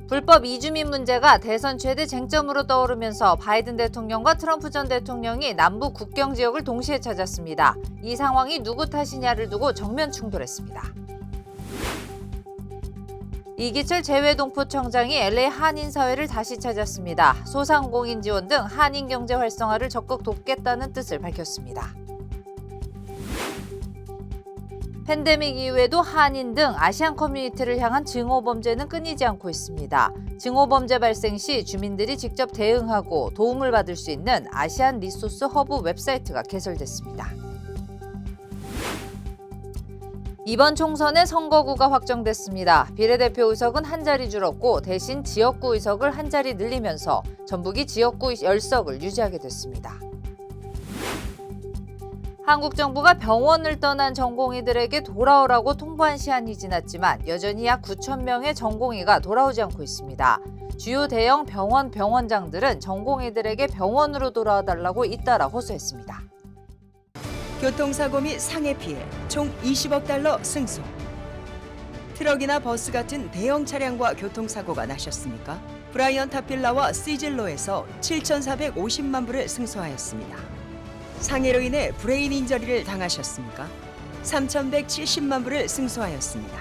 불법 이주민 문제가 대선 최대 쟁점으로 떠오르면서 바이든 대통령과 트럼프 전 대통령이 남북 국경 지역을 동시에 찾았습니다. 이 상황이 누구 탓이냐를 두고 정면 충돌했습니다. 이기철 재외동포청장이 LA 한인사회를 다시 찾았습니다. 소상공인 지원 등 한인 경제 활성화를 적극 돕겠다는 뜻을 밝혔습니다. 팬데믹 이후에도 한인 등 아시안 커뮤니티를 향한 증오범죄는 끊이지 않고 있습니다. 증오범죄 발생 시 주민들이 직접 대응하고 도움을 받을 수 있는 아시안 리소스 허브 웹사이트가 개설됐습니다. 이번 총선에 선거구가 확정됐습니다. 비례대표 의석은 한 자리 줄었고 대신 지역구 의석을 한 자리 늘리면서 전북이 지역구 10석을 유지하게 됐습니다. 한국 정부가 병원을 떠난 전공의들에게 돌아오라고 통보한 시한이 지났지만 여전히 약 9천 명의 전공의가 돌아오지 않고 있습니다. 주요 대형 병원장들은 전공의들에게 병원으로 돌아와 달라고 잇따라 호소했습니다. 교통사고 및 상해 피해 총 20억 달러 승소. 트럭이나 버스 같은 대형 차량과 교통사고가 나셨습니까? 브라이언 타필라와 시즐로에서 7,450만 불을 승소하였습니다. 상해로 인해 브레인 인저리를 당하셨습니까? 3,170만 불을 승소하였습니다.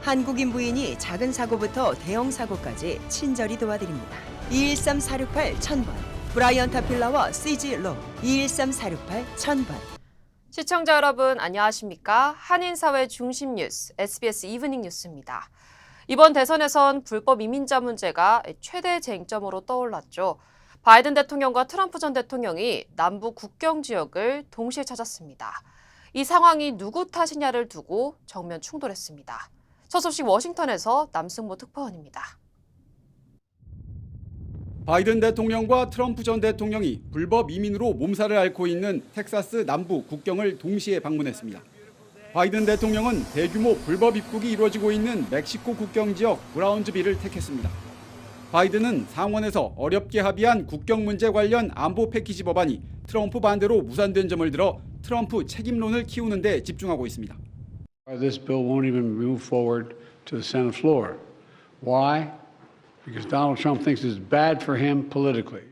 한국인 부인이 작은 사고부터 대형 사고까지 친절히 도와드립니다. 213-468-1000번 브라이언 타필라와 시즐로 213-468-1000번. 시청자 여러분 안녕하십니까? 한인사회 중심 뉴스 SBS 이브닝 뉴스입니다. 이번 대선에선 불법 이민자 문제가 최대 쟁점으로 떠올랐죠. 바이든 대통령과 트럼프 전 대통령이 남북 국경 지역을 동시에 찾았습니다. 이 상황이 누구 탓이냐를 두고 정면 충돌했습니다. 첫 소식 워싱턴에서 남승모 특파원입니다. 바이든 대통령과 트럼프 전 대통령이 불법 이민으로 몸살을 앓고 있는 텍사스 남부 국경을 동시에 방문했습니다. 바이든 대통령은 대규모 불법 입국이 이루어지고 있는 멕시코 국경 지역 브라운즈빌을 택했습니다. 바이든은 상원에서 어렵게 합의한 국경 문제 관련 안보 패키지 법안이 트럼프 반대로 무산된 점을 들어 트럼프 책임론을 키우는 데 집중하고 있습니다. This bill won't even move forward to the Senate floor. Why? Because Donald Trump thinks it's bad for him politically.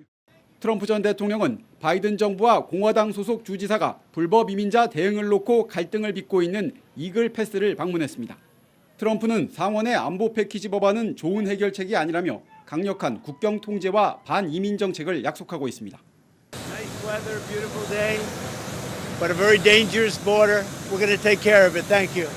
트럼프 전 대통령은 바이든 정부와 공화당 소속 주지사가 불법 이민자 대응을 놓고 갈등을 빚고 있는 이글 패스를 방문했습니다. 트럼프는 상원의 안보 패키지 법안은 좋은 해결책이 아니라며 강력한 국경 통제와 반이민 정책을 약속하고 있습니다. Nice weather, beautiful day, but a very dangerous border. We're going to take care of it. Thank you.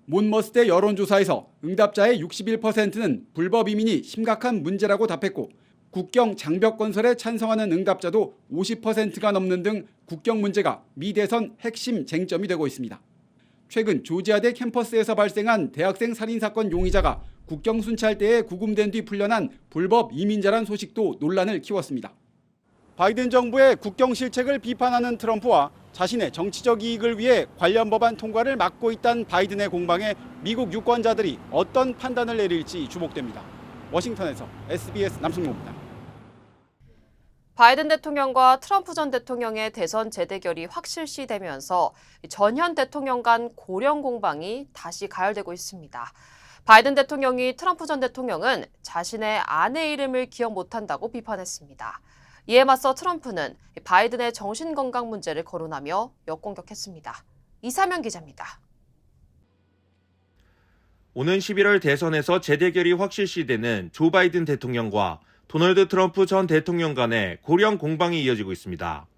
몬머스대 여론조사에서 응답자의 61%는 불법 이민이 심각한 문제라고 답했고 국경 장벽 건설에 찬성하는 응답자도 50%가 넘는 등 국경 문제가 미 대선 핵심 쟁점이 되고 있습니다. 최근 조지아대 캠퍼스에서 발생한 대학생 살인사건 용의자가 국경 순찰대에 구금된 뒤 풀려난 불법 이민자란 소식도 논란을 키웠습니다. 바이든 정부의 국경 실책을 비판하는 트럼프와 자신의 정치적 이익을 위해 관련 법안 통과를 막고 있다는 바이든의 공방에 미국 유권자들이 어떤 판단을 내릴지 주목됩니다. 워싱턴에서 SBS 남승모입니다. 바이든 대통령과 트럼프 전 대통령의 대선 재대결이 확실시되면서 전현 대통령 간 고령 공방이 다시 가열되고 있습니다. 바이든 대통령이 트럼프 전 대통령은 자신의 아내 이름을 기억 못한다고 비판했습니다. 이에 맞서 트럼프는 바이든의 정신건강 문제를 거론하며 역공격했습니다. 이사면 기자입니다. 오는 11월 대선에서 재대결이 확실시되는 조 바이든 대통령과 도널드 트럼프 전 대통령 간의 고령 공방이 이어지고 있습니다.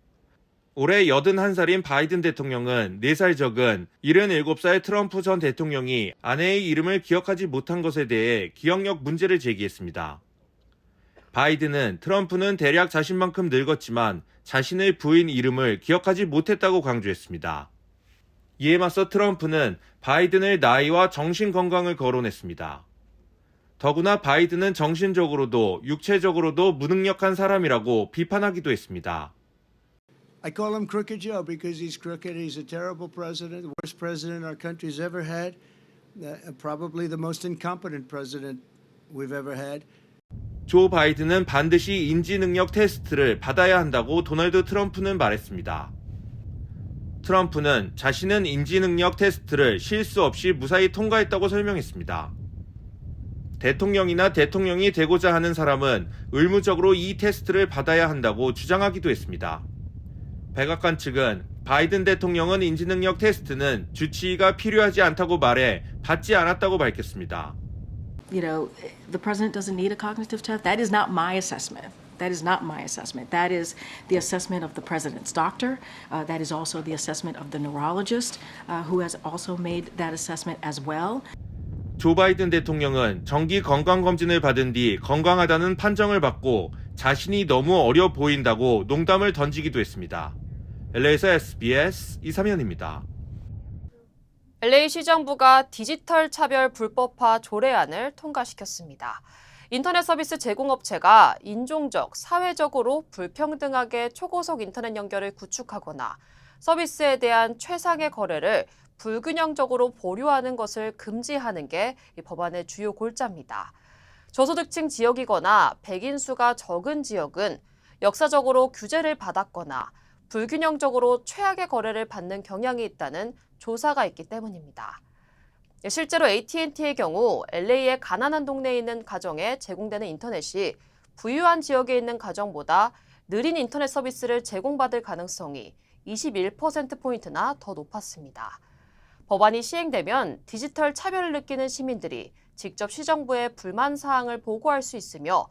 올해 81살인 바이든 대통령은 4살 적은 77살 트럼프 전 대통령이 아내의 이름을 기억하지 못한 것에 대해 기억력 문제를 제기했습니다. 바이든은 트럼프는 대략 자신만큼 늙었지만 자신의 부인 이름을 기억하지 못했다고 강조했습니다. 이에 맞서 트럼프는 바이든의 나이와 정신 건강을 거론했습니다. 더구나 바이든은 정신적으로도 육체적으로도 무능력한 사람이라고 비판하기도 했습니다. I call him Crooked Joe because he's crooked. He's a terrible president, the worst president our country's ever had, probably the most incompetent president we've ever had. 조 바이든은 반드시 인지능력 테스트를 받아야 한다고 도널드 트럼프는 말했습니다. 트럼프는 자신은 인지능력 테스트를 실수 없이 무사히 통과했다고 설명했습니다. 대통령이나 대통령이 되고자 하는 사람은 의무적으로 이 테스트를 받아야 한다고 주장하기도 했습니다. 백악관 측은 바이든 대통령은 인지능력 테스트는 주치의가 필요하지 않다고 말해 받지 않았다고 밝혔습니다. You know, the president doesn't need a cognitive test. That is not my assessment. That is not my assessment. That is the assessment of the president's doctor. That is also the assessment of the neurologist, who has also made that assessment as well. 조 바이든 대통령은 정기 건강검진을 받은 뒤 건강하다는 판정을 받고 자신이 너무 어려 보인다고 농담을 던지기도 했습니다. LA에서 SBS 이삼현입니다. LA 시정부가 디지털 차별 불법화 조례안을 통과시켰습니다. 인터넷 서비스 제공업체가 인종적, 사회적으로 불평등하게 초고속 인터넷 연결을 구축하거나 서비스에 대한 최상의 거래를 불균형적으로 보류하는 것을 금지하는 게 이 법안의 주요 골자입니다. 저소득층 지역이거나 백인 수가 적은 지역은 역사적으로 규제를 받았거나 불균형적으로 최악의 거래를 받는 경향이 있다는 조사가 있기 때문입니다. 실제로 AT&T의 경우 LA의 가난한 동네에 있는 가정에 제공되는 인터넷이 부유한 지역에 있는 가정보다 느린 인터넷 서비스를 제공받을 가능성이 21%포인트나 더 높았습니다. 법안이 시행되면 디지털 차별을 느끼는 시민들이 직접 시정부에 불만 사항을 보고할 수 있으며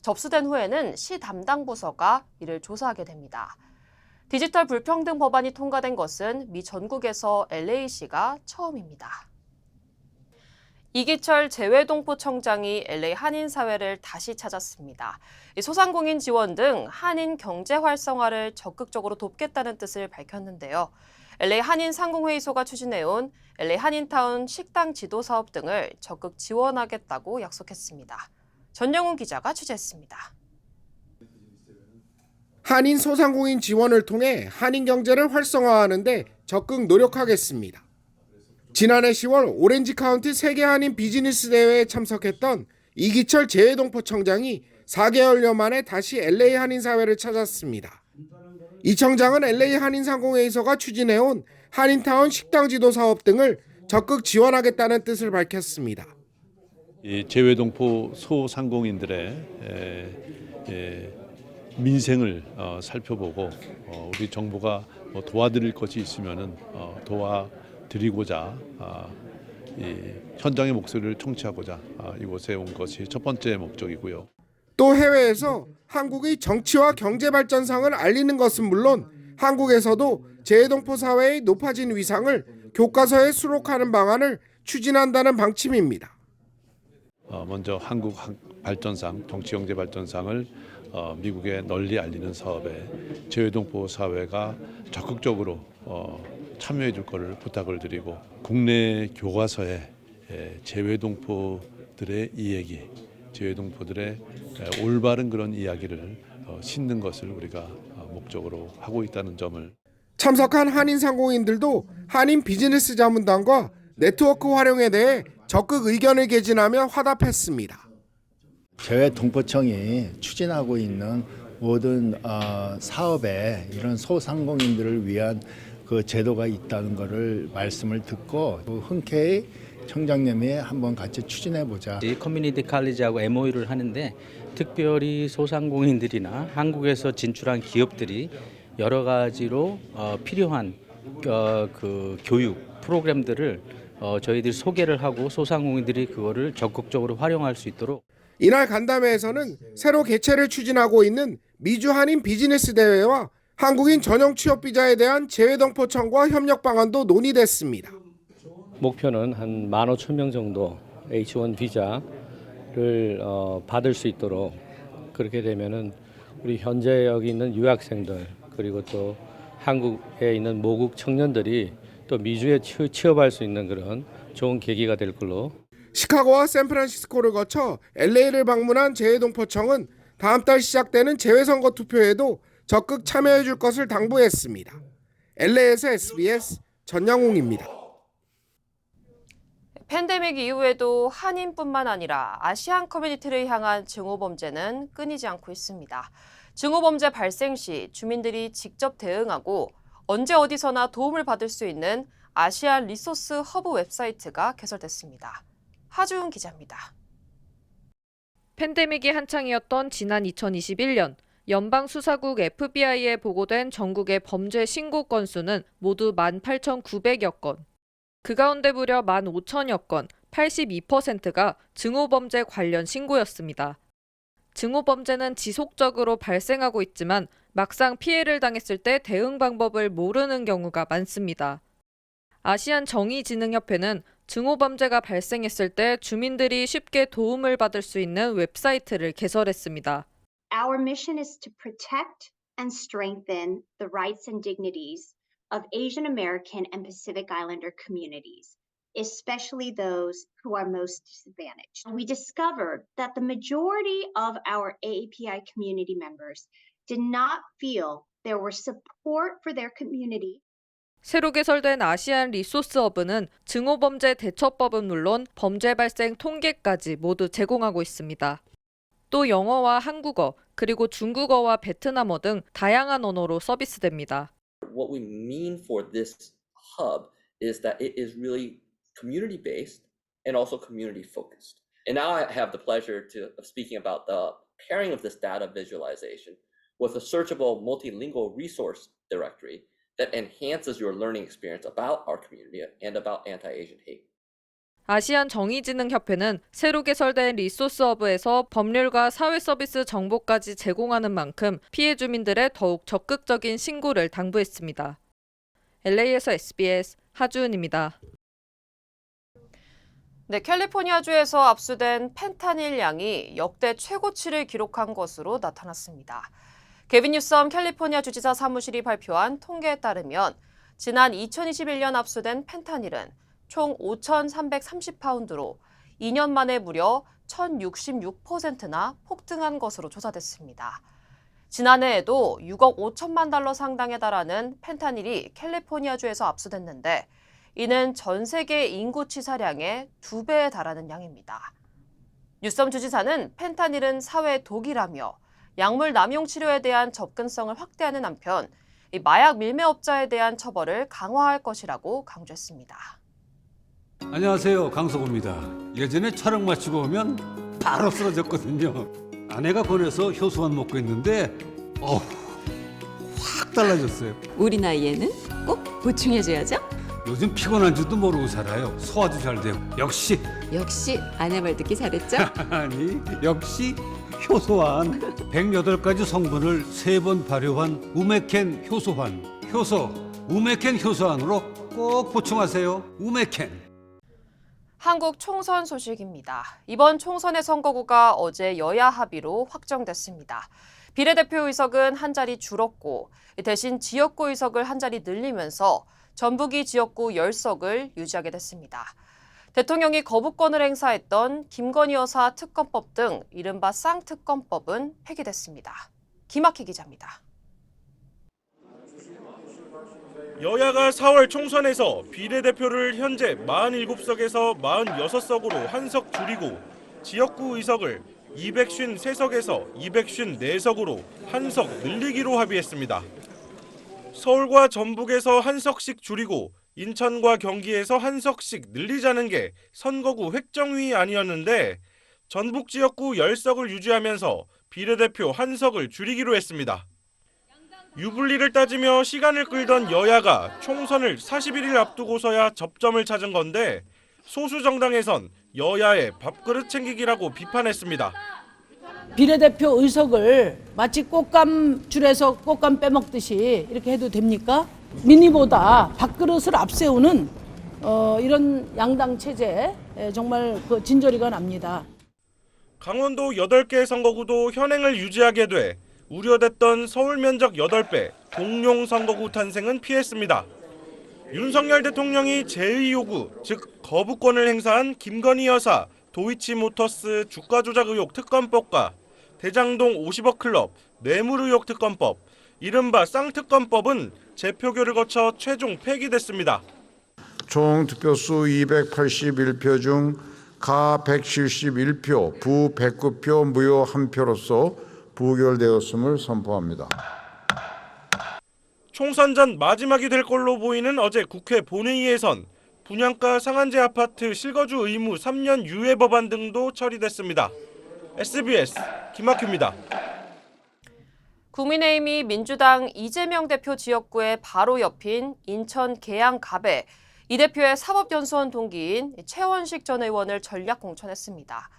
접수된 후에는 시 담당 부서가 이를 조사하게 됩니다. 디지털 불평등 법안이 통과된 것은 미 전국에서 LA시가 처음입니다. 이기철 재외동포청장이 LA 한인사회를 다시 찾았습니다. 소상공인 지원 등 한인 경제 활성화를 적극적으로 돕겠다는 뜻을 밝혔는데요. LA 한인상공회의소가 추진해온 LA 한인타운 식당 지도 사업 등을 적극 지원하겠다고 약속했습니다. 전영훈 기자가 취재했습니다. 한인 소상공인 지원을 통해 한인 경제를 활성화하는 데 적극 노력하겠습니다. 지난해 10월 오렌지 카운티 세계 한인 비즈니스 대회에 참석했던 이기철 재외동포청장이 4개월여 만에 다시 LA 한인사회를 찾았습니다. 이 청장은 LA 한인상공회의소가 추진해온 한인타운 식당 지도 사업 등을 적극 지원하겠다는 뜻을 밝혔습니다. 이 재외동포 소상공인들의 민생을 살펴보고 우리 정부가 도와드릴 것이 있으면은 도와드리고자 이 현장의 목소리를 청취하고자 이곳에 온 것이 첫 번째 목적이고요. 또 해외에서 한국의 정치와 경제 발전상을 알리는 것은 물론 한국에서도 재외동포 사회의 높아진 위상을 교과서에 수록하는 방안을 추진한다는 방침입니다. 먼저 한국 발전상, 정치경제 발전상을 미국에 널리 알리는 사업에 재외동포 사회가 적극적으로 참여해 줄 것을 부탁을 드리고 국내 교과서에 재외동포들의 이 얘기, 재외동포들의 올바른 그런 이야기를 싣는 것을 우리가 목적으로 하고 있다는 점을 참석한 한인 상공인들도 한인 비즈니스 자문단과 네트워크 활용에 대해 적극 의견을 개진하며 화답했습니다. 재외동포청이 추진하고 있는 모든 사업에 이런 소상공인들을 위한 그 제도가 있다는 것을 말씀을 듣고 흔쾌히 청장님이 한번 같이 추진해보자. 커뮤니티 칼리지하고 MOU를 하는데 특별히 소상공인들이나 한국에서 진출한 기업들이 여러 가지로 필요한 그 교육 프로그램들을 저희들이 소개를 하고 소상공인들이 그거를 적극적으로 활용할 수 있도록. 이날 간담회에서는 새로 개최를 추진하고 있는 미주 한인 비즈니스 대회와 한국인 전용 취업 비자에 대한 재외동포청과 협력 방안도 논의됐습니다. 목표는 한 15,000명 정도 H1 비자를 받을 수 있도록 그렇게 되면은 우리 현재 여기 있는 유학생들 그리고 또 한국에 있는 모국 청년들이 또 미주에 취업할 수 있는 그런 좋은 계기가 될 걸로. 시카고와 샌프란시스코를 거쳐 LA를 방문한 재외동포청은 다음 달 시작되는 재외선거 투표에도 적극 참여해 줄 것을 당부했습니다. LA에서 SBS 전영웅입니다. 팬데믹 이후에도 한인뿐만 아니라 아시안 커뮤니티를 향한 증오범죄는 끊이지 않고 있습니다. 증오범죄 발생 시 주민들이 직접 대응하고 언제 어디서나 도움을 받을 수 있는 아시안 리소스 허브 웹사이트가 개설됐습니다. 하주은 기자입니다. 팬데믹이 한창이었던 지난 2021년 연방수사국 FBI에 보고된 전국의 범죄 신고 건수는 모두 18,900여 건. 그 가운데 무려 15,000여 건, 82%가 증오범죄 관련 신고였습니다. 증오범죄는 지속적으로 발생하고 있지만 막상 피해를 당했을 때 대응 방법을 모르는 경우가 많습니다. 아시안 정의진흥협회는 증오범죄가 발생했을 때 주민들이 쉽게 도움을 받을 수 있는 웹사이트를 개설했습니다. Our mission is to protect and strengthen the rights and dignities of Asian American and Pacific Islander communities, especially those who are most disadvantaged. We discovered that the majority of our AAPI community members did not feel there was support for their community. 새로 개설된 아시안 리소스 허브는 증오범죄 대처법은 물론 범죄 발생 통계까지 모두 제공하고 있습니다. 또 영어와 한국어, 그리고 중국어와 베트남어 등 다양한 언어로 서비스됩니다. What we mean for this hub is that it is really community-based and also community-focused. And now I have the pleasure of speaking about the pairing of this data visualization with a searchable multilingual resource directory that enhances your learning experience about our community and about anti-Asian hate. 아시안 정의진흥협회는 새로 개설된 리소스 허브에서 법률과 사회서비스 정보까지 제공하는 만큼 피해 주민들의 더욱 적극적인 신고를 당부했습니다. LA에서 SBS 하주은입니다. 네, 캘리포니아주에서 압수된 펜타닐 양이 역대 최고치를 기록한 것으로 나타났습니다. 개빈 뉴섬 캘리포니아 주지사 사무실이 발표한 통계에 따르면 지난 2021년 압수된 펜타닐은 총 5,330파운드로 2년 만에 무려 1,066%나 폭등한 것으로 조사됐습니다. 지난해에도 6억 5천만 달러 상당에 달하는 펜타닐이 캘리포니아주에서 압수됐는데 이는 전 세계 인구 치사량의 2배에 달하는 양입니다. 뉴섬 주지사는 펜타닐은 사회 독이라며 약물 남용 치료에 대한 접근성을 확대하는 한편 마약 밀매업자에 대한 처벌을 강화할 것이라고 강조했습니다. 안녕하세요, 강석호입니다. 예전에 촬영 마치고 오면 바로 쓰러졌거든요. 아내가 권해서 효소만 먹고 있는데 확 달라졌어요. 우리 나이에는 꼭 보충해줘야죠. 요즘 피곤한 줄도 모르고 살아요. 소화도 잘 되고. 역시 아내 말 듣기 잘했죠? 아니, 역시 효소환. 108가지 성분을 3번 발효한 우메켄 효소환. 효소 우메켄 효소환으로 꼭 보충하세요. 우메켄. 한국 총선 소식입니다. 이번 총선의 선거구가 어제 여야 합의로 확정됐습니다. 비례대표 의석은 한 자리 줄었고 대신 지역구 의석을 한 자리 늘리면서 전북이 지역구 10석을 유지하게 됐습니다. 대통령이 거부권을 행사했던 김건희 여사 특검법 등 이른바 쌍특검법은 폐기됐습니다. 김학희 기자입니다. 여야가 4월 총선에서 비례대표를 현재 47석에서 46석으로 한 석 줄이고 지역구 의석을 253석에서 254석으로 한 석 늘리기로 합의했습니다. 서울과 전북에서 한 석씩 줄이고 인천과 경기에서 한 석씩 늘리자는 게 선거구 획정위 아니었는데 전북 지역구 10석을 유지하면서 비례대표 한 석을 줄이기로 했습니다. 유불리를 따지며 시간을 끌던 여야가 총선을 41일 앞두고서야 접점을 찾은 건데 소수 정당에선 여야의 밥그릇 챙기기라고 비판했습니다. 비례대표 의석을 마치 꽃감 줄에서 꽃감 빼먹듯이 이렇게 해도 됩니까? 민의보다 밥그릇을 앞세우는 이런 양당 체제 정말 진저리가 납니다. 강원도 8개 선거구도 현행을 유지하게 돼 우려됐던 서울 면적 8배 공룡 선거구 탄생은 피했습니다. 윤석열 대통령이 제의 요구, 즉 거부권을 행사한 김건희 여사 도이치모터스 주가 조작 의혹 특검법과 대장동 50억 클럽 뇌물 의혹 특검법, 이른바 쌍특검법은 재표결을 거쳐 최종 폐기됐습니다. 총 득표수 281표 중 가 171표, 부 109표, 무효 1표로서 부결되었음을 선포합니다. 총선 전 마지막이 될 걸로 보이는 어제 국회 본회의에선 분양가 상한제 아파트 실거주 의무 3년 유예 법안 등도 처리됐습니다. SBS 김학규입니다. 국민의힘이 민주당 이재명 대표 지역구의 바로 옆인 인천 계양갑에 이 대표의 사법연수원 동기인 최원식 전 의원을 전략 공천했습니다.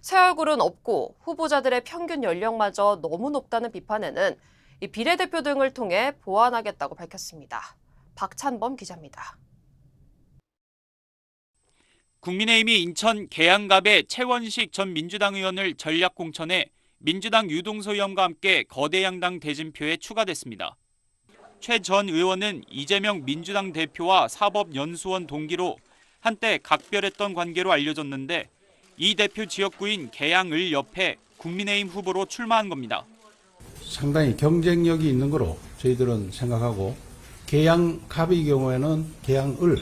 새 얼굴은 없고 후보자들의 평균 연령마저 너무 높다는 비판에는 이 비례대표 등을 통해 보완하겠다고 밝혔습니다. 박찬범 기자입니다. 국민의힘이 인천 계양갑에 최원식 전 민주당 의원을 전략 공천해 민주당 유동수 의원과 함께 거대 양당 대진표에 추가됐습니다. 최 전 의원은 이재명 민주당 대표와 사법연수원 동기로 한때 각별했던 관계로 알려졌는데 이 대표 지역구인 계양을 옆에 국민의힘 후보로 출마한 겁니다. 상당히 경쟁력이 있는 거로 저희들은 생각하고 계양갑의 경우에는 계양을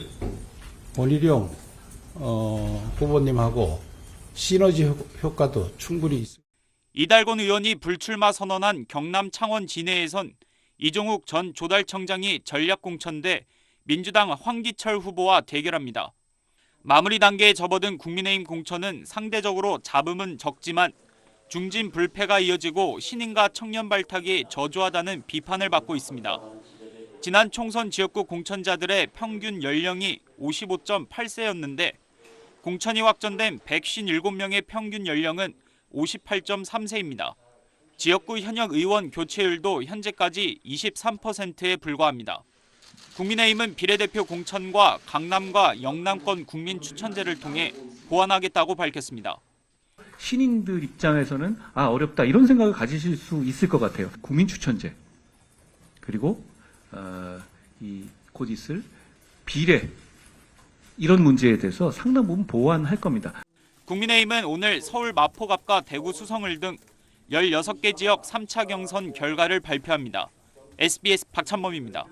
원희룡 후보님하고 시너지 효과도 충분히 있습니다. 이달곤 의원이 불출마 선언한 경남 창원 진해에선 이종욱 전 조달청장이 전략 공천돼 민주당 황기철 후보와 대결합니다. 마무리 단계에 접어든 국민의힘 공천은 상대적으로 잡음은 적지만 중진 불패가 이어지고 신인과 청년 발탁이 저조하다는 비판을 받고 있습니다. 지난 총선 지역구 공천자들의 평균 연령이 55.8세였는데 공천이 확정된 157명의 평균 연령은 58.3세입니다. 지역구 현역 의원 교체율도 현재까지 23%에 불과합니다. 국민의힘은 비례대표 공천과 강남과 영남권 국민 추천제를 통해 보완하겠다고 밝혔습니다. 신인들 입장에서는 어렵다 이런 생각을 가지실 수 있을 것 같아요. 국민 추천제 그리고 곧 있을 비례 이런 문제에 대해서 상당 부분 보완할 겁니다. 국민의힘은 오늘 서울 마포갑과 대구 수성을 등 16개 지역 3차 경선 결과를 발표합니다. SBS 박찬범입니다.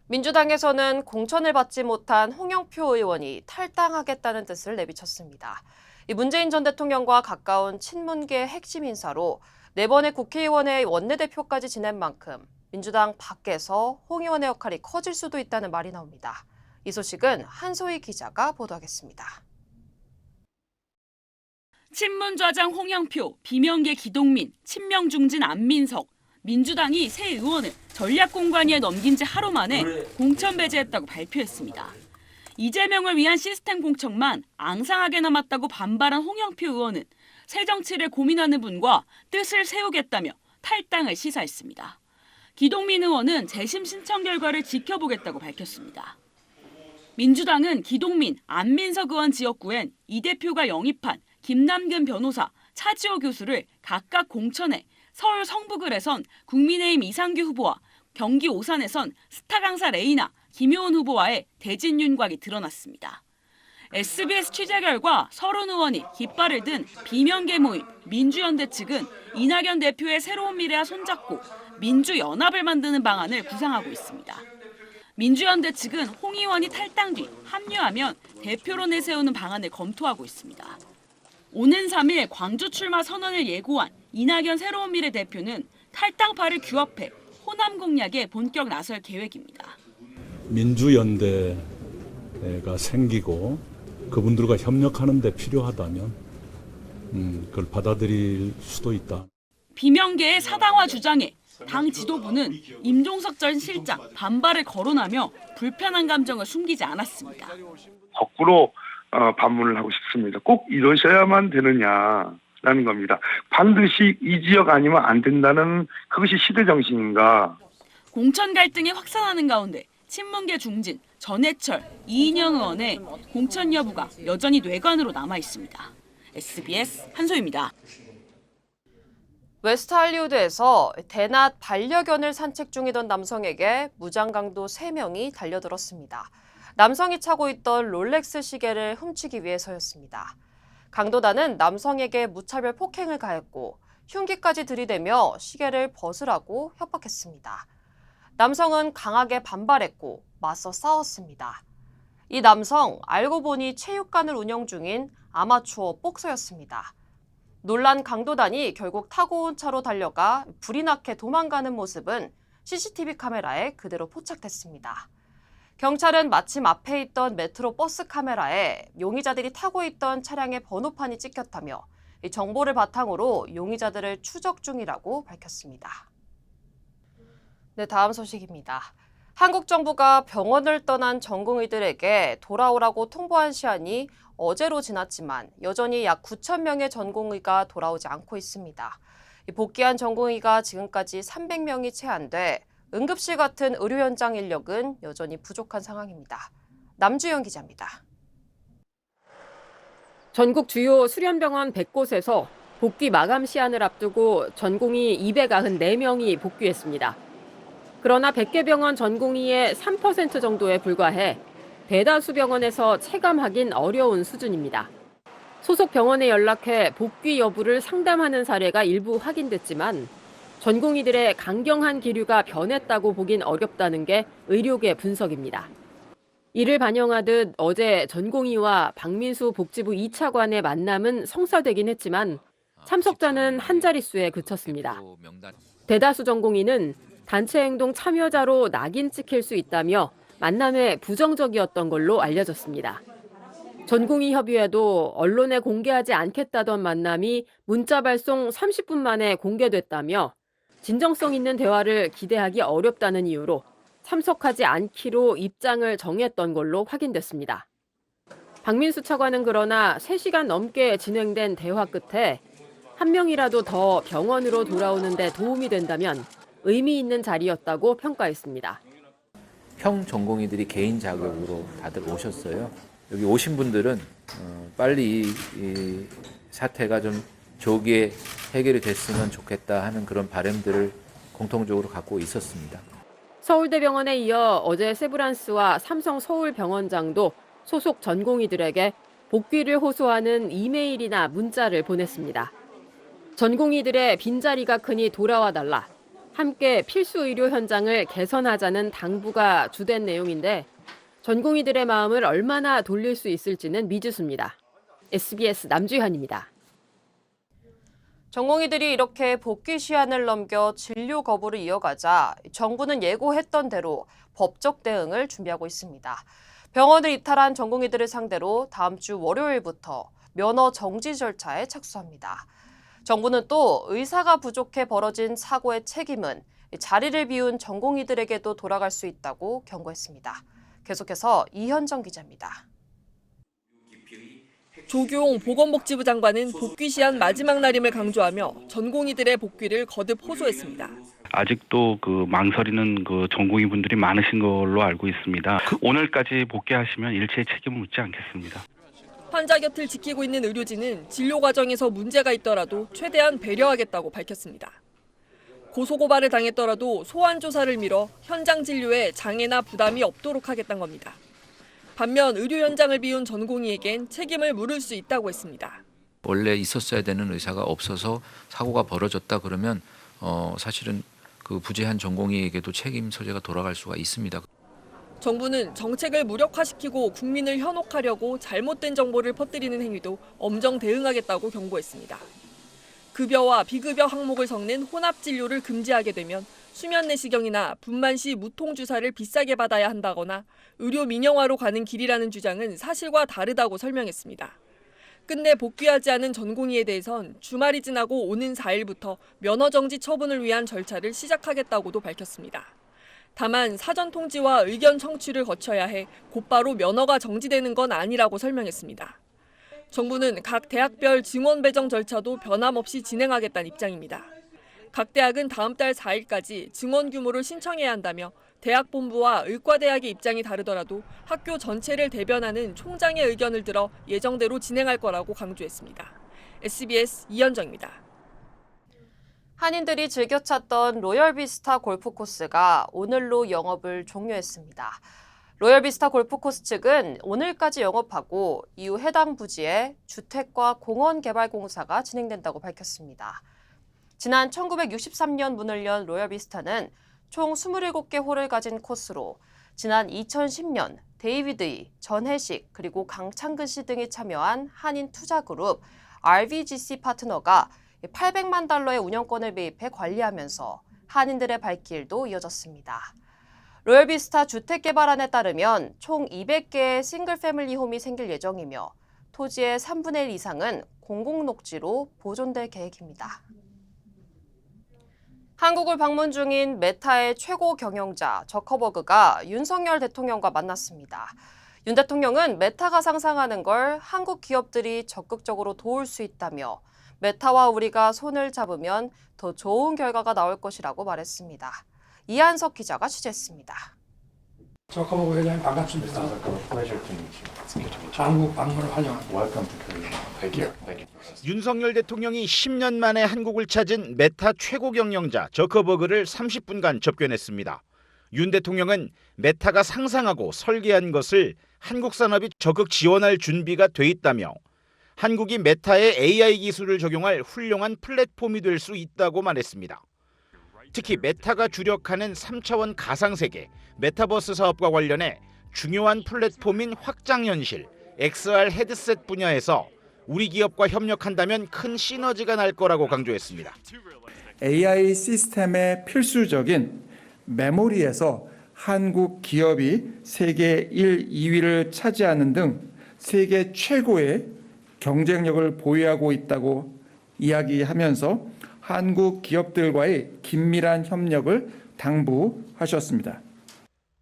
민주당에서는 공천을 받지 못한 홍영표 의원이 탈당하겠다는 뜻을 내비쳤습니다. 이 문재인 전 대통령과 가까운 친문계 핵심 인사로 4번의 국회의원의 원내대표까지 지낸 만큼 민주당 밖에서 홍 의원의 역할이 커질 수도 있다는 말이 나옵니다. 이 소식은 한소희 기자가 보도하겠습니다. 친문좌장 홍영표, 비명계 기동민, 친명중진 안민석, 민주당이 새 의원을 전략공관위에 넘긴 지 하루 만에 공천 배제했다고 발표했습니다. 이재명을 위한 시스템 공천만 앙상하게 남았다고 반발한 홍영표 의원은 새 정치를 고민하는 분과 뜻을 세우겠다며 탈당을 시사했습니다. 기동민 의원은 재심 신청 결과를 지켜보겠다고 밝혔습니다. 민주당은 기동민, 안민석 의원 지역구엔 이 대표가 영입한 김남근 변호사, 차지호 교수를 각각 공천해 서울 성북을에선 국민의힘 이상규 후보와 경기 오산에선 스타 강사 레이나, 김효은 후보와의 대진 윤곽이 드러났습니다. SBS 취재 결과 30 의원이 깃발을 든 비명계 모임 민주연대 측은 이낙연 대표의 새로운 미래와 손잡고 민주연합을 만드는 방안을 구상하고 있습니다. 민주연대 측은 홍 의원이 탈당 뒤 합류하면 대표로 내세우는 방안을 검토하고 있습니다. 오는 3일 광주 출마 선언을 예고한 이낙연 새로운 미래 대표는 탈당파를 규합해 호남 공략에 본격 나설 계획입니다. 민주연대가 생기고 그분들과 협력하는 데 필요하다면 그걸 받아들일 수도 있다. 비명계의 사당화 주장에 당 지도부는 임종석 전 실장 반발을 거론하며 불편한 감정을 숨기지 않았습니다. 거꾸로 반문을 하고 싶습니다. 꼭 이러셔야만 되느냐라는 겁니다. 반드시 이 지역 아니면 안 된다는 그것이 시대 정신인가. 공천 갈등이 확산하는 가운데 친문계 중진 전해철, 이인영 의원의 공천 여부가 여전히 뇌관으로 남아 있습니다. SBS 한소희입니다. 웨스트 할리우드에서 대낮 반려견을 산책 중이던 남성에게 무장강도 3명이 달려들었습니다. 남성이 차고 있던 롤렉스 시계를 훔치기 위해서였습니다. 강도단은 남성에게 무차별 폭행을 가했고 흉기까지 들이대며 시계를 벗으라고 협박했습니다. 남성은 강하게 반발했고 맞서 싸웠습니다. 이 남성 알고 보니 체육관을 운영 중인 아마추어 복서였습니다. 놀란 강도단이 결국 타고 온 차로 달려가 불이 나게 도망가는 모습은 CCTV 카메라에 그대로 포착됐습니다. 경찰은 마침 앞에 있던 메트로 버스 카메라에 용의자들이 타고 있던 차량의 번호판이 찍혔다며 이 정보를 바탕으로 용의자들을 추적 중이라고 밝혔습니다. 네, 다음 소식입니다. 한국 정부가 병원을 떠난 전공의들에게 돌아오라고 통보한 시한이 어제로 지났지만 여전히 약 9천 명의 전공의가 돌아오지 않고 있습니다. 복귀한 전공의가 지금까지 300명이 채 안 돼 응급실 같은 의료 현장 인력은 여전히 부족한 상황입니다. 남주영 기자입니다. 전국 주요 수련병원 100곳에서 복귀 마감 시한을 앞두고 전공의 294명이 복귀했습니다. 그러나 100개 병원 전공의의 3% 정도에 불과해 대다수 병원에서 체감하긴 어려운 수준입니다. 소속 병원에 연락해 복귀 여부를 상담하는 사례가 일부 확인됐지만 전공의들의 강경한 기류가 변했다고 보긴 어렵다는 게 의료계 분석입니다. 이를 반영하듯 어제 전공의와 박민수 복지부 2차관의 만남은 성사되긴 했지만 참석자는 한 자릿수에 그쳤습니다. 대다수 전공의는 단체 행동 참여자로 낙인 찍힐 수 있다며 만남에 부정적이었던 걸로 알려졌습니다. 전공의 협의회도 언론에 공개하지 않겠다던 만남이 문자 발송 30분 만에 공개됐다며 진정성 있는 대화를 기대하기 어렵다는 이유로 참석하지 않기로 입장을 정했던 걸로 확인됐습니다. 박민수 차관은 그러나 3시간 넘게 진행된 대화 끝에 한 명이라도 더 병원으로 돌아오는 데 도움이 된다면 의미 있는 자리였다고 평가했습니다. 평 전공의들이 개인 자격으로 다들 오셨어요. 여기 오신 분들은 빨리 이 사태가 좀 조기에 해결이 됐으면 좋겠다 하는 그런 바람들을 공통적으로 갖고 있었습니다. 서울대병원에 이어 어제 세브란스와 삼성 서울병원장도 소속 전공의들에게 복귀를 호소하는 이메일이나 문자를 보냈습니다. 전공의들의 빈자리가 크니 돌아와 달라. 함께 필수 의료 현장을 개선하자는 당부가 주된 내용인데 전공의들의 마음을 얼마나 돌릴 수 있을지는 미지수입니다. SBS 남주현입니다. 전공의들이 이렇게 복귀 시한을 넘겨 진료 거부를 이어가자 정부는 예고했던 대로 법적 대응을 준비하고 있습니다. 병원을 이탈한 전공의들을 상대로 다음 주 월요일부터 면허 정지 절차에 착수합니다. 정부는 또 의사가 부족해 벌어진 사고의 책임은 자리를 비운 전공의들에게도 돌아갈 수 있다고 경고했습니다. 계속해서 이현정 기자입니다. 조규홍 보건복지부 장관은 복귀 시한 마지막 날임을 강조하며 전공의들의 복귀를 거듭 호소했습니다. 아직도 망설이는 전공의분들이 많으신 걸로 알고 있습니다. 오늘까지 복귀하시면 일체의 책임을 묻지 않겠습니다. 환자 곁을 지키고 있는 의료진은 진료 과정에서 문제가 있더라도 최대한 배려하겠다고 밝혔습니다. 고소고발을 당했더라도 소환 조사를 미뤄 현장 진료에 장애나 부담이 없도록 하겠다는 겁니다. 반면 의료 현장을 비운 전공의에겐 책임을 물을 수 있다고 했습니다. 원래 있었어야 되는 의사가 없어서 사고가 벌어졌다 그러면 사실은 그 부재한 전공의에게도 책임 소재가 돌아갈 수가 있습니다. 정부는 정책을 무력화시키고 국민을 현혹하려고 잘못된 정보를 퍼뜨리는 행위도 엄정 대응하겠다고 경고했습니다. 급여와 비급여 항목을 섞는 혼합 진료를 금지하게 되면 수면 내시경이나 분만 시 무통 주사를 비싸게 받아야 한다거나 의료 민영화로 가는 길이라는 주장은 사실과 다르다고 설명했습니다. 끝내 복귀하지 않은 전공의에 대해선 주말이 지나고 오는 4일부터 면허 정지 처분을 위한 절차를 시작하겠다고도 밝혔습니다. 다만 사전 통지와 의견 청취를 거쳐야 해 곧바로 면허가 정지되는 건 아니라고 설명했습니다. 정부는 각 대학별 증원 배정 절차도 변함없이 진행하겠다는 입장입니다. 각 대학은 다음 달 4일까지 증원 규모를 신청해야 한다며 대학 본부와 의과대학의 입장이 다르더라도 학교 전체를 대변하는 총장의 의견을 들어 예정대로 진행할 거라고 강조했습니다. SBS 이현정입니다. 한인들이 즐겨 찾던 로열비스타 골프코스가 오늘로 영업을 종료했습니다. 로열비스타 골프코스 측은 오늘까지 영업하고 이후 해당 부지에 주택과 공원 개발 공사가 진행된다고 밝혔습니다. 지난 1963년 문을 연 로열비스타는 총 27개 홀을 가진 코스로 지난 2010년 데이비드 이, 전혜식 그리고 강창근 씨 등이 참여한 한인 투자그룹 RVGC 파트너가 800만 달러의 운영권을 매입해 관리하면서 한인들의 발길도 이어졌습니다. 로열비스타 주택개발안에 따르면 총 200개의 싱글 패밀리 홈이 생길 예정이며 토지의 3분의 1 이상은 공공녹지로 보존될 계획입니다. 한국을 방문 중인 메타의 최고 경영자 저커버그가 윤석열 대통령과 만났습니다. 윤 대통령은 메타가 상상하는 걸 한국 기업들이 적극적으로 도울 수 있다며 메타와 우리가 손을 잡으면 더 좋은 결과가 나올 것이라고 말했습니다. 이한석 기자가 취재했습니다. 저커버그 회장님 반갑습니다. 한국 방문을 환영합니다. 윤석열 대통령이 10년 만에 한국을 찾은 메타 최고 경영자 저커버그를 30분간 접견했습니다. 윤 대통령은 메타가 상상하고 설계한 것을 한국 산업이 적극 지원할 준비가 돼 있다며 한국이 메타의 AI 기술을 적용할 훌륭한 플랫폼이 될 수 있다고 말했습니다. 특히 메타가 주력하는 3차원 가상세계, 메타버스 사업과 관련해 중요한 플랫폼인 확장현실, XR 헤드셋 분야에서 우리 기업과 협력한다면 큰 시너지가 날 거라고 강조했습니다. AI 시스템의 필수적인 메모리에서 한국 기업이 세계 1, 2위를 차지하는 등 세계 최고의 경쟁력을 보유하고 있다고 이야기하면서 한국 기업들과의 긴밀한 협력을 당부하셨습니다.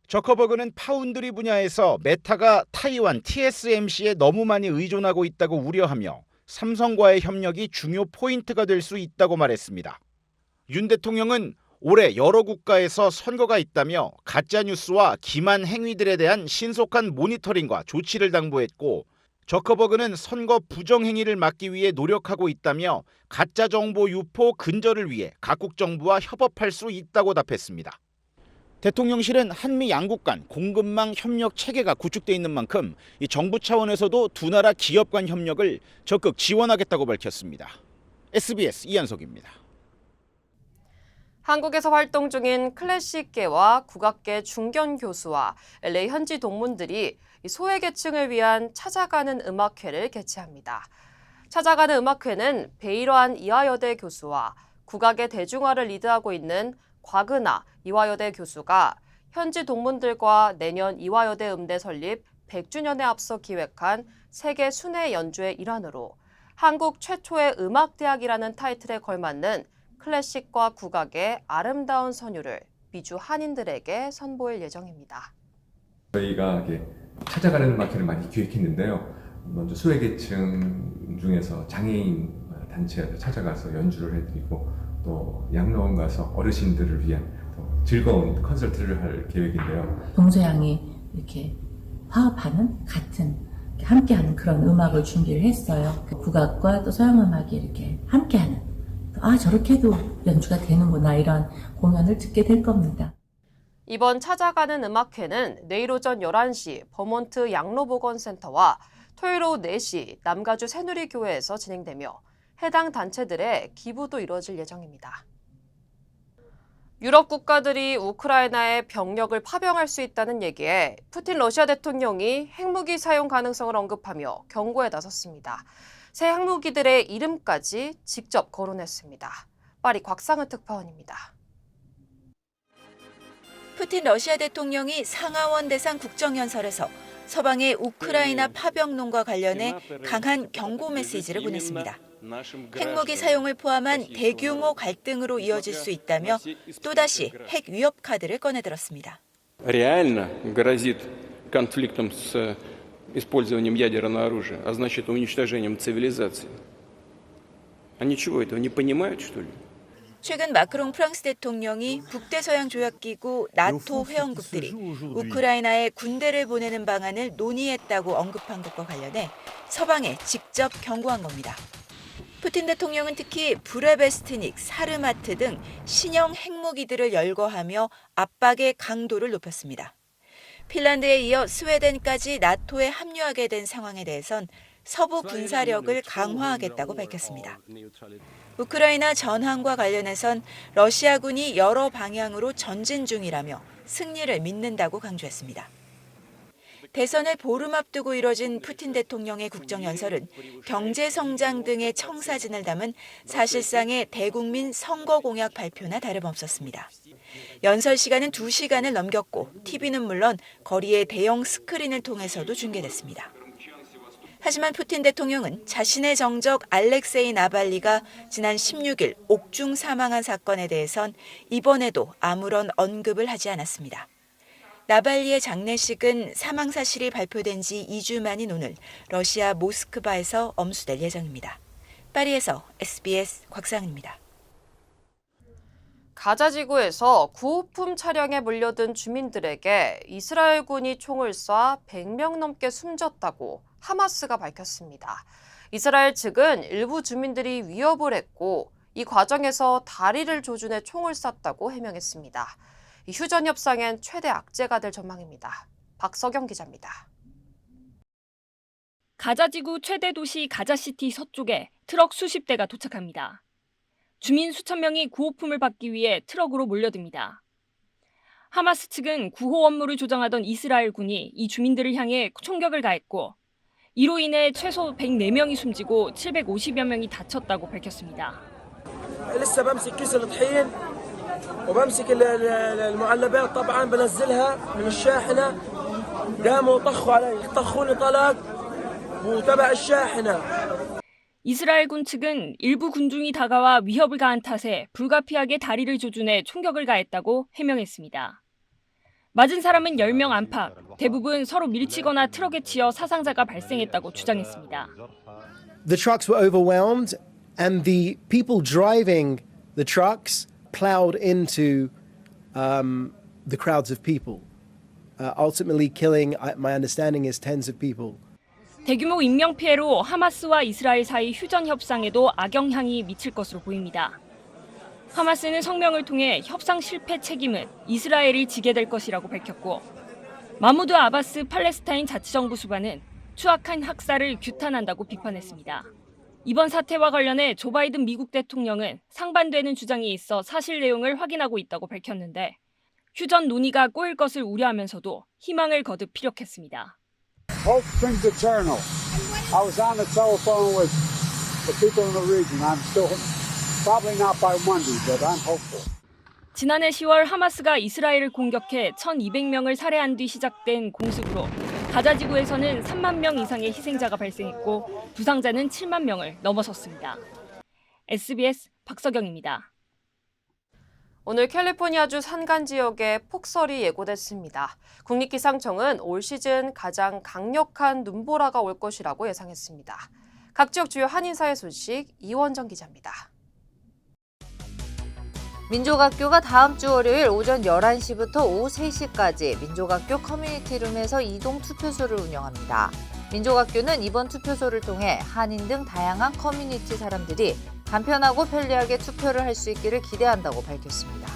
저커버그는 파운드리 분야에서 메타가 타이완 TSMC에 너무 많이 의존하고 있다고 우려하며 삼성과의 협력이 중요 포인트가 될 수 있다고 말했습니다. 윤 대통령은 올해 여러 국가에서 선거가 있다며 가짜뉴스와 기만 행위들에 대한 신속한 모니터링과 조치를 당부했고 저커버그는 선거 부정행위를 막기 위해 노력하고 있다며 가짜 정보 유포 근절을 위해 각국 정부와 협업할 수 있다고 답했습니다. 대통령실은 한미 양국 간 공급망 협력 체계가 구축돼 있는 만큼 이 정부 차원에서도 두 나라 기업 간 협력을 적극 지원하겠다고 밝혔습니다. SBS 이한석입니다. 한국에서 활동 중인 클래식계와 국악계 중견 교수와 LA 현지 동문들이 소외계층을 위한 찾아가는 음악회를 개최합니다. 찾아가는 음악회는 베이러한 이화여대 교수와 국악의 대중화를 리드하고 있는 곽은하 이화여대 교수가 현지 동문들과 내년 이화여대 음대 설립 100주년에 앞서 기획한 세계 순회 연주의 일환으로 한국 최초의 음악대학이라는 타이틀에 걸맞는 클래식과 국악의 아름다운 선율을 미주 한인들에게 선보일 예정입니다. 저희가 찾아가는 음악회를 많이 기획했는데요. 먼저 소외계층 중에서 장애인 단체에 찾아가서 연주를 해드리고 또 양로원 가서 어르신들을 위한 즐거운 콘서트를 할 계획인데요. 동서양이 이렇게 화합하는 같은 함께하는 그런 음악을 준비를 했어요. 국악과 또 서양 음악이 이렇게 함께하는 저렇게도 연주가 되는구나 이런 공연을 듣게 될 겁니다. 이번 찾아가는 음악회는 내일 오전 11시 버몬트 양로보건센터와 토요일 오후 4시 남가주 새누리교회에서 진행되며 해당 단체들의 기부도 이루어질 예정입니다. 유럽 국가들이 우크라이나에 병력을 파병할 수 있다는 얘기에 푸틴 러시아 대통령이 핵무기 사용 가능성을 언급하며 경고에 나섰습니다. 새 핵무기들의 이름까지 직접 거론했습니다. 파리 곽상은 특파원입니다. 푸틴 러시아 대통령이 상하원 대상 국정연설에서 서방의 우크라이나 파병론과 관련해 강한 경고 메시지를 보냈습니다. 핵무기 사용을 포함한 대규모 갈등으로 이어질 수 있다며 또다시 핵 위협 카드를 꺼내들었습니다. реально грозит конфликтом с использованием ядерного оружия, а значит уничтожением цивилизации. Они чего этого не понимают, что ли? 최근 마크롱 프랑스 대통령이 북대서양 조약기구 나토 회원국들이 우크라이나에 군대를 보내는 방안을 논의했다고 언급한 것과 관련해 서방에 직접 경고한 겁니다. 푸틴 대통령은 특히 브레베스트닉, 사르마트 등 신형 핵무기들을 열거하며 압박의 강도를 높였습니다. 핀란드에 이어 스웨덴까지 나토에 합류하게 된 상황에 대해선 서부 군사력을 강화하겠다고 밝혔습니다. 우크라이나 전황과 관련해선 러시아군이 여러 방향으로 전진 중이라며 승리를 믿는다고 강조했습니다. 대선을 보름 앞두고 이뤄진 푸틴 대통령의 국정연설은 경제 성장 등의 청사진을 담은 사실상의 대국민 선거 공약 발표나 다름없었습니다. 연설 시간은 2시간을 넘겼고 TV는 물론 거리의 대형 스크린을 통해서도 중계됐습니다. 하지만 푸틴 대통령은 자신의 정적 알렉세이 나발리가 지난 16일 옥중 사망한 사건에 대해선 이번에도 아무런 언급을 하지 않았습니다. 나발리의 장례식은 사망 사실이 발표된 지 2주 만인 오늘 러시아 모스크바에서 엄수될 예정입니다. 파리에서 SBS 곽상은입니다. 가자 지구에서 구호품 차량에 몰려든 주민들에게 이스라엘군이 총을 쏴 100명 넘게 숨졌다고 하마스가 밝혔습니다. 이스라엘 측은 일부 주민들이 위협을 했고 이 과정에서 다리를 조준해 총을 쐈다고 해명했습니다. 이 휴전 협상엔 최대 악재가 될 전망입니다. 박석영 기자입니다. 가자 지구 최대 도시 가자시티 서쪽에 트럭 수십 대가 도착합니다. 주민 수천 명이 구호품을 받기 위해 트럭으로 몰려듭니다. 하마스 측은 구호 업무를 조장하던 이스라엘 군이 이 주민들을 향해 총격을 가했고 이로 인해 최소 104명이 숨지고 750여 명이 다쳤다고 밝혔습니다. وبمسك المعلبات طبعا بنزلها من الشاحنه قاموا طخوا علي طخوني طلق وتبع الشاحنه. 이스라엘군 측은 일부 군중이 다가와 위협을 가한 탓에 불가피하게 다리를 조준해 총격을 가했다고 해명했습니다. 맞은 사람은 10명 안팎, 대부분 서로 밀치거나 트럭에 치여 사상자가 발생했다고 주장했습니다. The trucks were overwhelmed and the people driving the trucks plowed into the crowds of people, ultimately killing, my understanding is, tens of people. 대규모 인명피해로 하마스와 이스라엘 사이 휴전 협상에도 악영향이 미칠 것으로 보입니다. 하마스는 성명을 통해 협상 실패 책임은 이스라엘이 지게 될 것이라고 밝혔고 마무드 아바스 팔레스타인 자치정부 수반은 추악한 학살을 규탄한다고 비판했습니다. 이번 사태와 관련해 조 바이든 미국 대통령은 상반되는 주장이 있어 사실 내용을 확인하고 있다고 밝혔는데 휴전 논의가 꼬일 것을 우려하면서도 희망을 거듭 피력했습니다. Hope springs eternal. I was on the telephone with the people in the region. I'm still probably not by Monday, but I'm hopeful. 지난해 10월 하마스가 이스라엘을 공격해 1,200명을 살해한 뒤 시작된 공습으로 가자 지구에서는 3만 명 이상의 희생자가 발생했고 부상자는 7만 명을 넘어섰습니다. SBS 박석영입니다. 오늘 캘리포니아주 산간 지역에 폭설이 예고됐습니다. 국립기상청은 올 시즌 가장 강력한 눈보라가 올 것이라고 예상했습니다. 각 지역 주요 한인사회 소식 이원정 기자입니다. 민족학교가 다음 주 월요일 오전 11시부터 오후 3시까지 민족학교 커뮤니티룸에서 이동 투표소를 운영합니다. 민족학교는 이번 투표소를 통해 한인 등 다양한 커뮤니티 사람들이 간편하고 편리하게 투표를 할 수 있기를 기대한다고 밝혔습니다.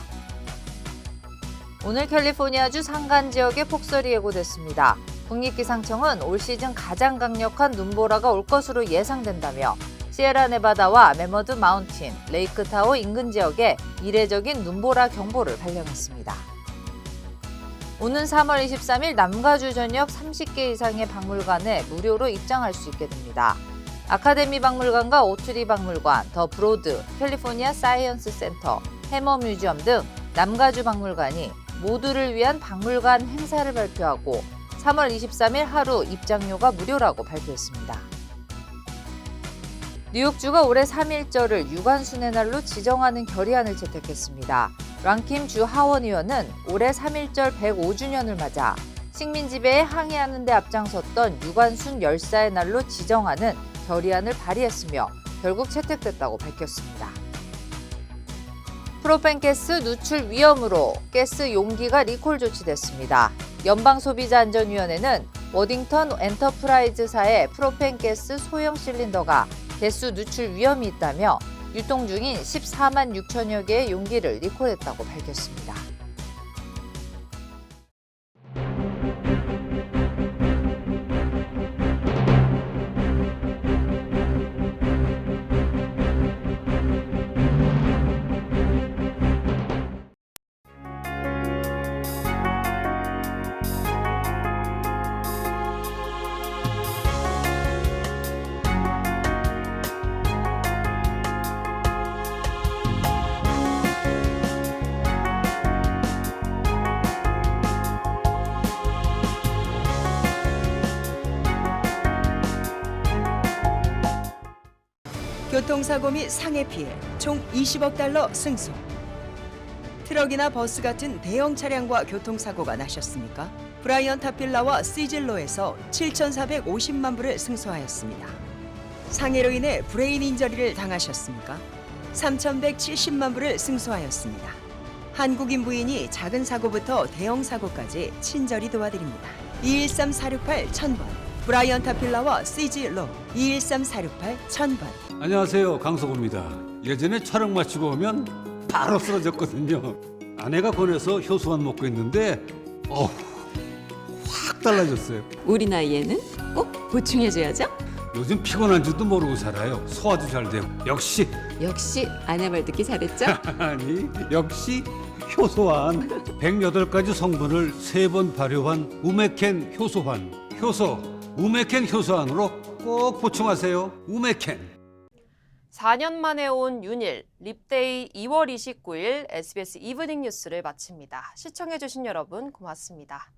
오늘 캘리포니아주 산간 지역에 폭설이 예고됐습니다. 국립기상청은 올 시즌 가장 강력한 눈보라가 올 것으로 예상된다며 시에라네바다와 메머드 마운틴, 레이크타호 인근 지역에 이례적인 눈보라 경보를 발령했습니다. 오는 3월 23일 남가주 전역 30개 이상의 박물관에 무료로 입장할 수 있게 됩니다. 아카데미 박물관과 오트리 박물관, 더 브로드, 캘리포니아 사이언스 센터, 해머 뮤지엄 등 남가주 박물관이 모두를 위한 박물관 행사를 발표하고 3월 23일 하루 입장료가 무료라고 발표했습니다. 뉴욕주가 올해 3.1절을 유관순의 날로 지정하는 결의안을 채택했습니다. 랑킴 주 하원 의원은 올해 3.1절 105주년을 맞아 식민 지배에 항의하는 데 앞장섰던 유관순 열사의 날로 지정하는 결의안을 발의했으며 결국 채택됐다고 밝혔습니다. 프로펜가스 누출 위험으로 가스 용기가 리콜 조치됐습니다. 연방소비자안전위원회는 워딩턴 엔터프라이즈사의 프로펜가스 소형 실린더가 개수 누출 위험이 있다며 유통 중인 14만 6천여 개의 용기를 리콜했다고 밝혔습니다. 교통사고 및 상해 피해 총 20억 달러 승소. 트럭이나 버스 같은 대형 차량과 교통사고가 나셨습니까? 브라이언 타필라와 시즐로에서 7,450만 불을 승소하였습니다. 상해로 인해 브레인 인저리를 당하셨습니까? 3,170만 불을 승소하였습니다. 한국인 부인이 작은 사고부터 대형 사고까지 친절히 도와드립니다. 213-468-1000번 브라이언 타필라와 시즐로 213-468-1000번. 안녕하세요, 강석호입니다. 예전에 촬영 마치고 오면 바로 쓰러졌거든요. 아내가 권해서 효소만 먹고 있는데 확 달라졌어요. 우리 나이에는 꼭 보충해줘야죠. 요즘 피곤한 줄도 모르고 살아요. 소화도 잘 되고. 역시 아내 말 듣기 잘했죠? 아니 역시 효소환. 108가지 성분을 3번 발효한 우메켄 효소환. 효소 우메켄 효소환으로 꼭 보충하세요. 우메켄. 4년 만에 온 윤일, 립데이 2월 29일 SBS 이브닝 뉴스를 마칩니다. 시청해주신 여러분 고맙습니다.